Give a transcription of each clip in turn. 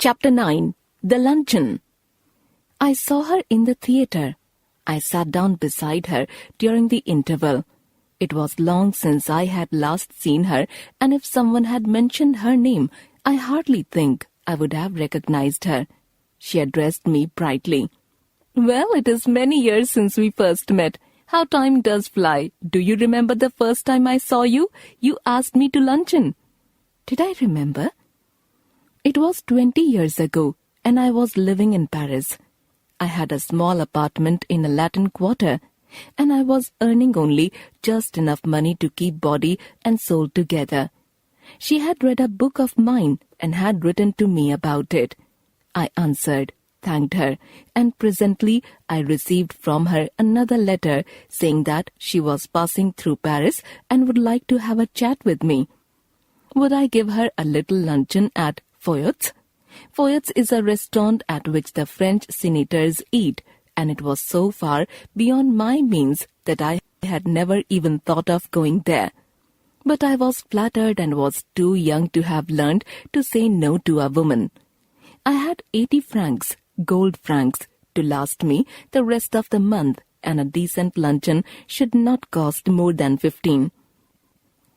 Chapter 9. The Luncheon. I saw her in the theatre. I sat down beside her during the interval. It was long since I had last seen her, and if someone had mentioned her name, I hardly think I would have recognized her. She addressed me brightly. "Well, it is many years since we first met. How time does fly. Do you remember the first time I saw you? You asked me to luncheon." Did I remember? It was 20 years ago, and I was living in Paris. I had a small apartment in a Latin quarter, and I was earning only just enough money to keep body and soul together. She had read a book of mine and had written to me about it. I answered, thanked her, and presently I received from her another letter saying that she was passing through Paris and would like to have a chat with me. Would I give her a little luncheon at Foyot's? Foyot's is a restaurant at which the French senators eat, and it was so far beyond my means that I had never even thought of going there. But I was flattered and was too young to have learned to say no to a woman. I had 80 francs, gold francs, to last me the rest of the month, and a decent luncheon should not cost more than 15.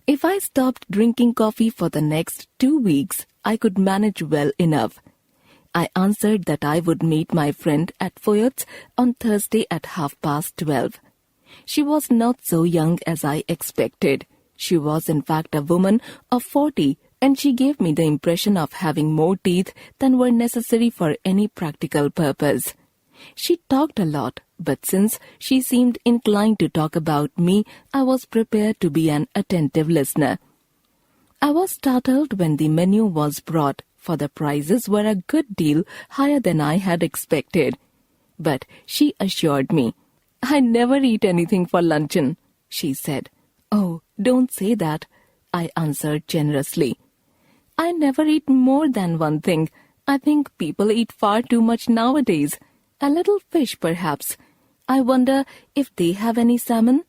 If I stopped drinking coffee for the next 2 weeks, I could manage well enough. I answered that I would meet my friend at Foyot's on Thursday at 12:30. She was not so young as I expected. She was in fact a woman of 40, and she gave me the impression of having more teeth than were necessary for any practical purpose. She talked a lot, but since she seemed inclined to talk about me, I was prepared to be an attentive listener. I was startled when the menu was brought, for the prices were a good deal higher than I had expected. But she assured me. "I never eat anything for luncheon," she said. "Oh, don't say that," I answered generously. "I never eat more than one thing. I think people eat far too much nowadays. A little fish, perhaps. I wonder if they have any salmon?"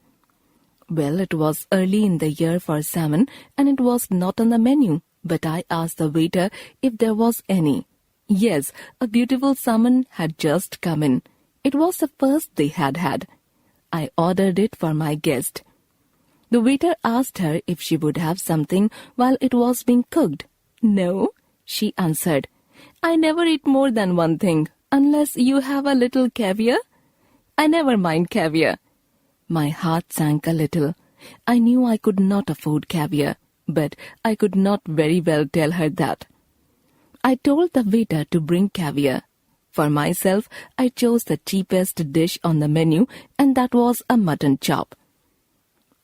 Well, it was early in the year for salmon, and it was not on the menu, but I asked the waiter if there was any. Yes, a beautiful salmon had just come in. It was the first they had had. I ordered it for my guest. The waiter asked her if she would have something while it was being cooked. "No," she answered. "I never eat more than one thing, unless you have a little caviar." "I never mind caviar." My heart sank a little. I knew I could not afford caviar, but I could not very well tell her that. I told the waiter to bring caviar. For myself, I chose the cheapest dish on the menu, and that was a mutton chop.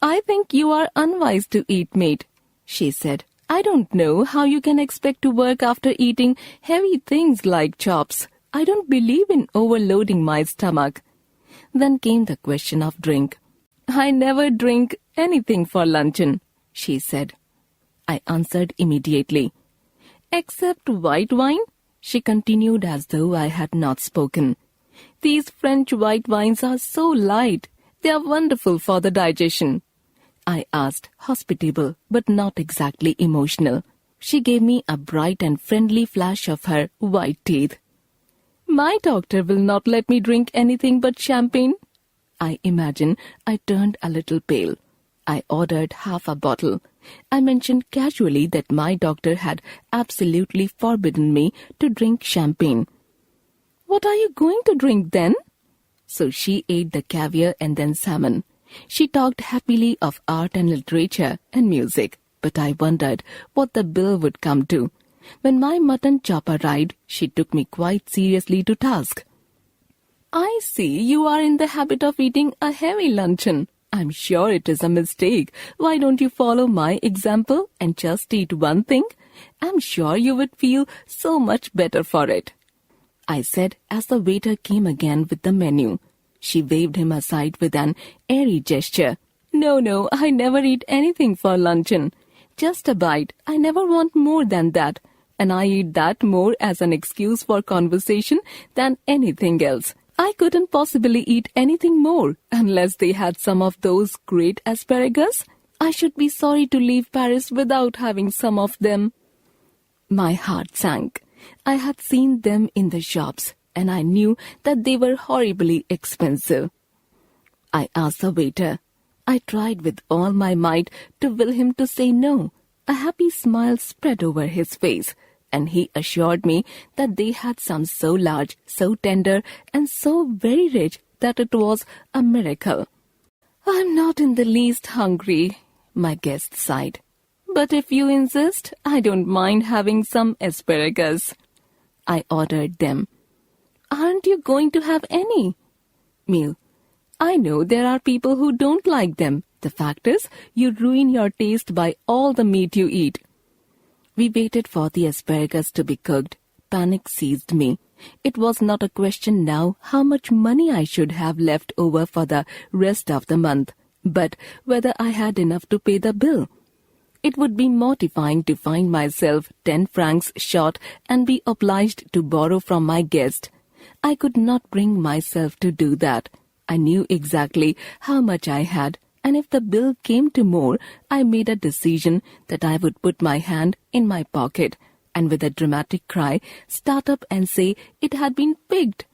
"I think you are unwise to eat meat," she said. "I don't know how you can expect to work after eating heavy things like chops. I don't believe in overloading my stomach." Then came the question of drink. "I never drink anything for luncheon," she said. I answered immediately. "Except white wine?" she continued as though I had not spoken. "These French white wines are so light. They are wonderful for the digestion." I asked, hospitable, but not exactly emotional. She gave me a bright and friendly flash of her white teeth. "My doctor will not let me drink anything but champagne." I imagine I turned a little pale. I ordered half a bottle. I mentioned casually that my doctor had absolutely forbidden me to drink champagne. "What are you going to drink then?" So she ate the caviar and then salmon. She talked happily of art and literature and music, but I wondered what the bill would come to. When my mutton chop arrived, she took me quite seriously to task. "I see you are in the habit of eating a heavy luncheon. I'm sure it is a mistake. Why don't you follow my example and just eat one thing? I'm sure you would feel so much better for it," I said as the waiter came again with the menu. She waved him aside with an airy gesture. No, I never eat anything for luncheon. Just a bite. I never want more than that. And I eat that more as an excuse for conversation than anything else. I couldn't possibly eat anything more unless they had some of those great asparagus. I should be sorry to leave Paris without having some of them." My heart sank. I had seen them in the shops, and I knew that they were horribly expensive. I asked the waiter. I tried with all my might to will him to say no. A happy smile spread over his face, and he assured me that they had some so large, so tender, and so very rich that it was a miracle. "I'm not in the least hungry," my guest sighed. "But if you insist, I don't mind having some asparagus." I ordered them. "Aren't you going to have any?" Meal. "I know there are people who don't like them. The fact is, you ruin your taste by all the meat you eat." We waited for the asparagus to be cooked. Panic seized me. It was not a question now how much money I should have left over for the rest of the month, but whether I had enough to pay the bill. It would be mortifying to find myself 10 francs short and be obliged to borrow from my guest. I could not bring myself to do that. I knew exactly how much I had, and if the bill came to more, I made a decision that I would put my hand in my pocket and with a dramatic cry start up and say it had been picked.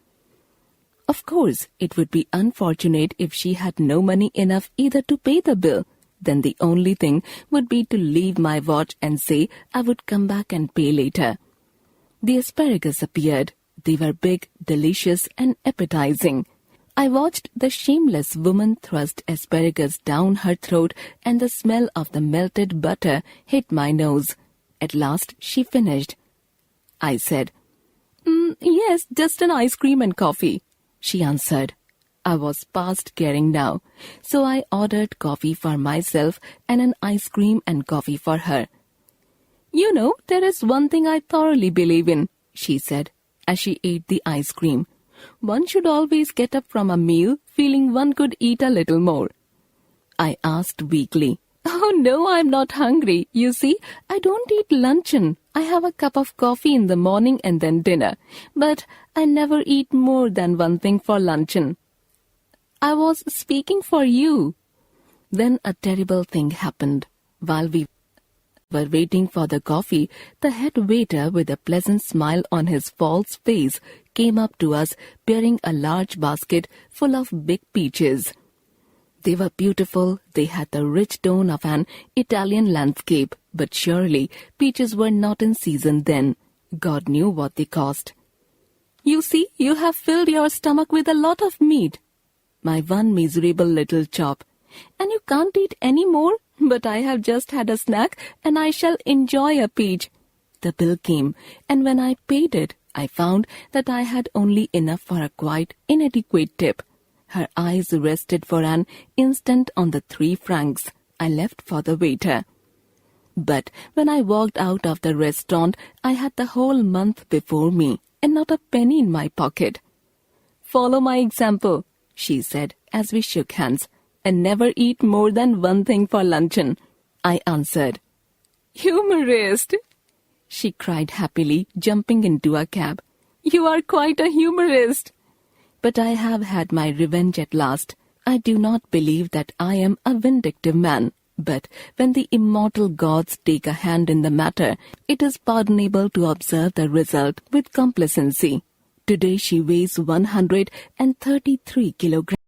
Of course, it would be unfortunate if she had no money enough either to pay the bill. Then the only thing would be to leave my watch and say I would come back and pay later. The asparagus appeared. They were big, delicious, and appetizing. I watched the shameless woman thrust asparagus down her throat, and the smell of the melted butter hit my nose. At last she finished. I said, "Yes, just an ice cream and coffee," she answered. I was past caring now, so I ordered coffee for myself and an ice cream and coffee for her. "You know, there is one thing I thoroughly believe in," she said, as she ate the ice cream. "One should always get up from a meal feeling one could eat a little more." I asked weakly, "Oh no, I'm not hungry. You see, I don't eat luncheon. I have a cup of coffee in the morning and then dinner, but I never eat more than one thing for luncheon." "I was speaking for you." Then a terrible thing happened. While we were waiting for the coffee, the head waiter with a pleasant smile on his false face came up to us bearing a large basket full of big peaches. They were beautiful. They had the rich tone of an Italian landscape, but surely peaches were not in season then. God knew what they cost. "You see, you have filled your stomach with a lot of meat." My one miserable little chop. "And you can't eat any more? But I have just had a snack, and I shall enjoy a peach." The bill came, and when I paid it, I found that I had only enough for a quite inadequate tip. Her eyes rested for an instant on the 3 francs I left for the waiter. But when I walked out of the restaurant, I had the whole month before me, and not a penny in my pocket. "Follow my example," she said as we shook hands, "and never eat more than one thing for luncheon." I answered. "Humorist!" she cried happily, jumping into a cab. "You are quite a humorist." But I have had my revenge at last. I do not believe that I am a vindictive man, but when the immortal gods take a hand in the matter, it is pardonable to observe the result with complacency. Today she weighs 133 kilograms.